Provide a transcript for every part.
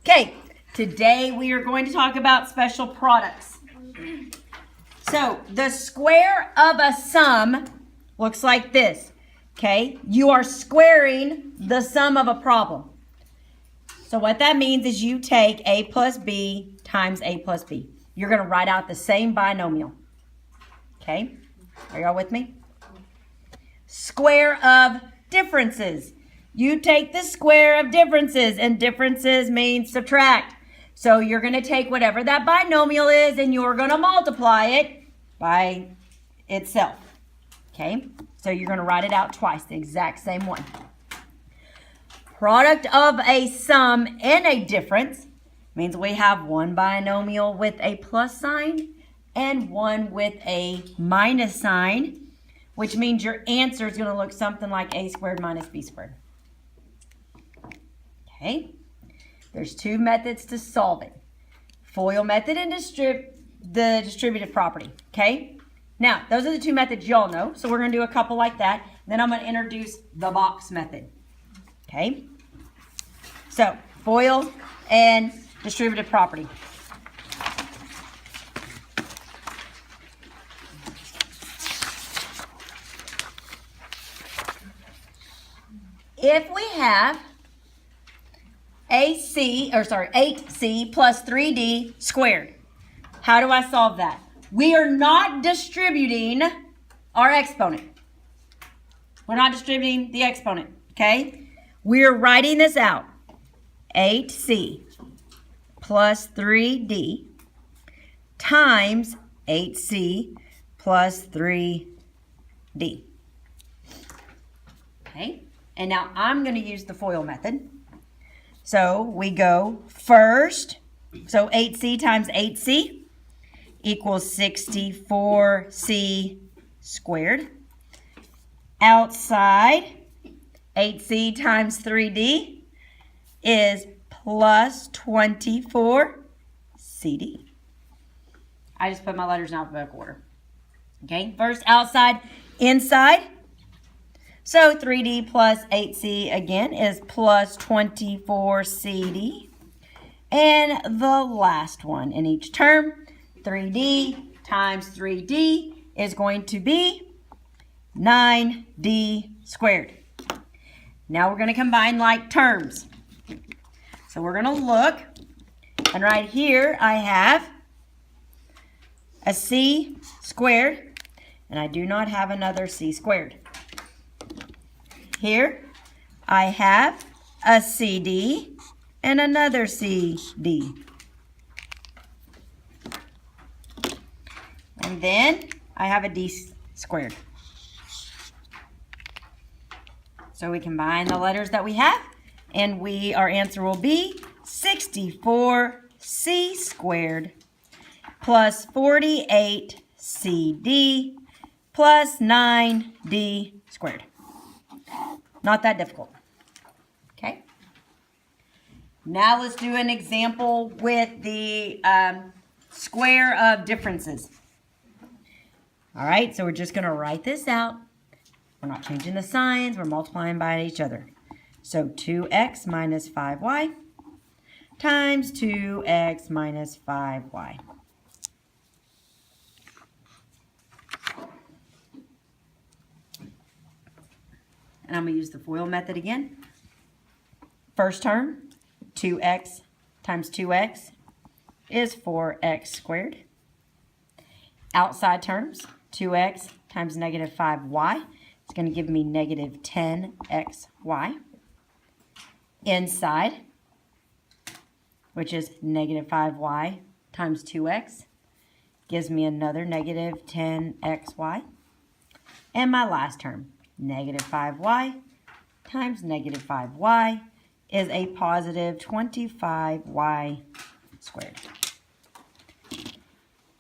Okay, today we are going to talk about special products. So, the square of a sum looks like this. Okay, you are squaring the sum of a problem. So what that means is you take a plus b times a plus b. You're going to write out the same binomial. Okay, are y'all with me? Square of differences. You take the square of differences, and differences means subtract. So you're going to take whatever that binomial is and you're going to multiply it by itself. Okay, so you're going to write it out twice, the exact same one. Product of a sum and a difference means we have one binomial with a plus sign and one with a minus sign, which means your answer is going to look something like a squared minus b squared. Okay, there's two methods to solve it. FOIL method and the distributive property. Okay, now those are the two methods y'all know, so we're going to do a couple like that. Then I'm going to introduce the box method. Okay, so FOIL and distributive property. If we have 8c plus 3d squared, how do I solve that? We are not distributing our exponent. We're not distributing the exponent, okay? We're writing this out. 8c plus 3d times 8c plus 3d. Okay? And now I'm going to use the FOIL method. So we go first. So 8c times 8c equals 64c squared. Outside, 8c times 3d is plus 24cd. I just put my letters in alphabetical order. Okay, first outside, inside. So 3d plus 8c again is plus 24cd. And the last one in each term, 3d times 3d is going to be 9d squared. Now we're going to combine like terms. So we're going to look, and right here I have a c squared, and I do not have another c squared. Here I have a CD and another CD. And then I have a D squared. So we combine the letters that we have, and our answer will be 64C squared plus 48CD plus 9D squared. Not that difficult. Okay. Now let's do an example with the square of differences. All right, so we're just going to write this out. We're not changing the signs. We're multiplying by each other. So 2x minus 5y times 2x minus 5y. And I'm going to use the FOIL method again. First term, 2x times 2x is 4x squared. Outside terms, 2x times negative 5y is going to give me negative 10xy. Inside, which is negative 5y times 2x, gives me another negative 10xy. And my last term, negative 5y times negative 5y is a positive 25y squared.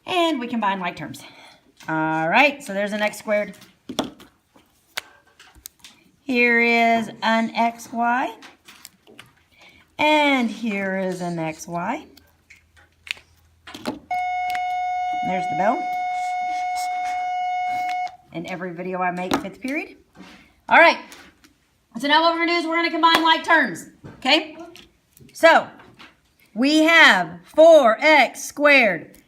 And we combine like terms. All right, so there's an x squared. Here is an xy. And here is an xy. There's the bell. In every video I make, 5th period. All right. So now what we're going to do is we're going to combine like terms. Okay? So, we have 4x squared.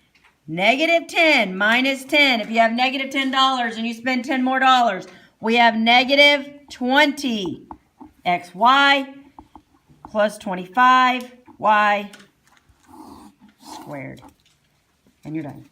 Negative 10 minus 10. If you have negative $10 and you spend 10 more dollars, we have negative 20 xy plus 25y squared. And you're done.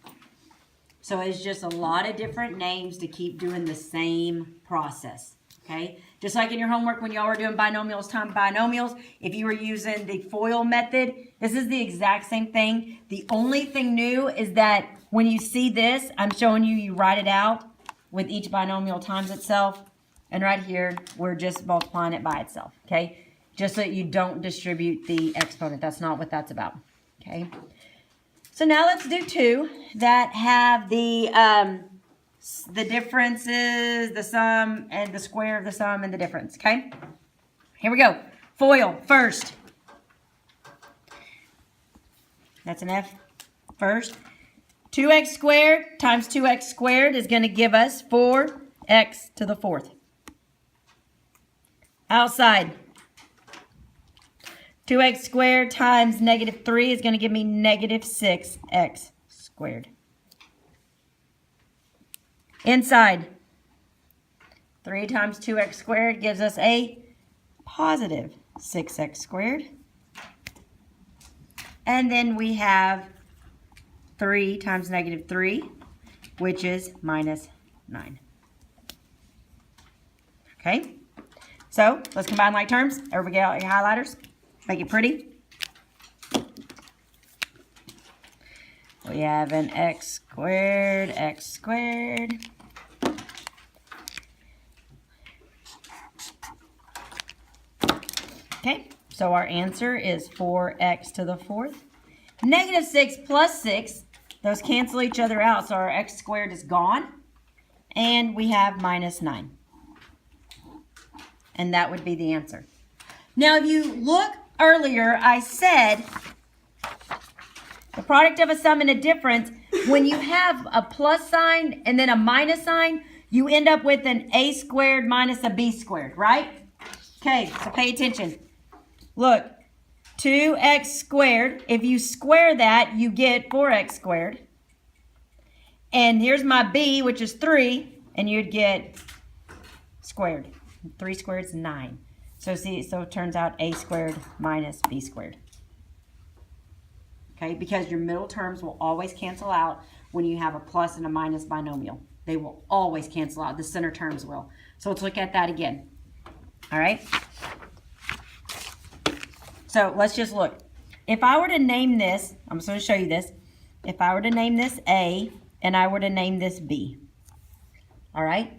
So it's just a lot of different names to keep doing the same process. Okay? Just like in your homework when y'all were doing binomials times binomials, if you were using the FOIL method, this is the exact same thing. The only thing new is that when you see this, I'm showing you, you write it out with each binomial times itself. And right here, we're just multiplying it by itself. Okay? Just so that you don't distribute the exponent. That's not what that's about. Okay? So now let's do two that have the differences, the sum, and the square of the sum and the difference, okay? Here we go. FOIL first. That's an F first. 2x squared times 2x squared is going to give us 4x to the fourth. Outside. 2x squared times negative 3 is going to give me negative 6x squared. Inside, 3 times 2x squared gives us a positive 6x squared. And then we have 3 times negative 3, which is minus 9. Okay, so let's combine like terms. Everybody get out your highlighters. Make it pretty. We have an x squared. Okay, so our answer is 4x to the fourth. Negative 6 plus 6, those cancel each other out, so our x squared is gone. And we have minus 9. And that would be the answer. Now, if you look earlier, I said the product of a sum and a difference, when you have a plus sign and then a minus sign, you end up with an a squared minus a b squared, right? Okay, so pay attention. Look, 2x squared, if you square that, you get 4x squared. And here's my b, which is 3, and you'd get squared. 3 squared is 9. So see, so it turns out a squared minus b squared. Okay, because your middle terms will always cancel out when you have a plus and a minus binomial. They will always cancel out. The center terms will. So let's look at that again. All right. So let's just look. If I were to name this, I'm just going to show you this. If I were to name this A and I were to name this B, all right,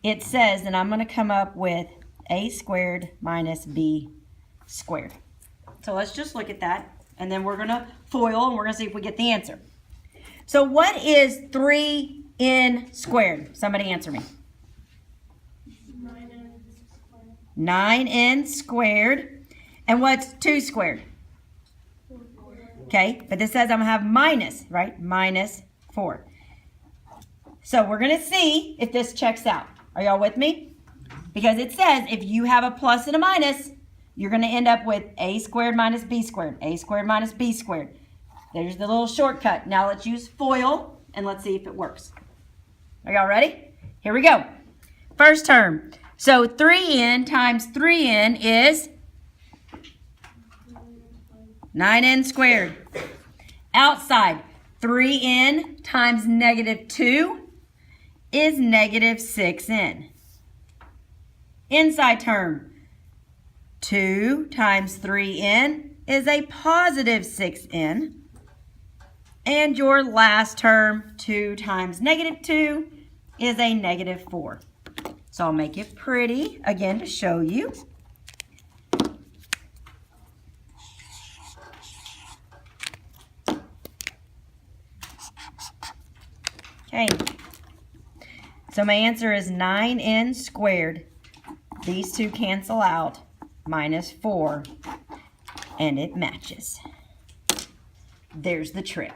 it says that I'm going to come up with a squared minus b squared. So let's just look at that. And then we're going to FOIL and we're going to see if we get the answer. So what is 3n squared? Somebody answer me. 9n squared. And what's 2 squared? 4. Okay, but this says I'm going to have minus, right? Minus 4. So we're going to see if this checks out. Are y'all with me? Because it says if you have a plus and a minus, you're going to end up with a squared minus b squared, a squared minus b squared. There's the little shortcut. Now let's use FOIL and let's see if it works. Are y'all ready? Here we go. First term. So 3n times 3n is 9n squared. Outside, 3n times negative 2 is negative 6n. Inside term, 2 times 3n is a positive 6n. And your last term, 2 times negative 2, is a negative 4. So I'll make it pretty, again, to show you. Okay. So my answer is 9n squared. These two cancel out, minus 4, and it matches. There's the trick.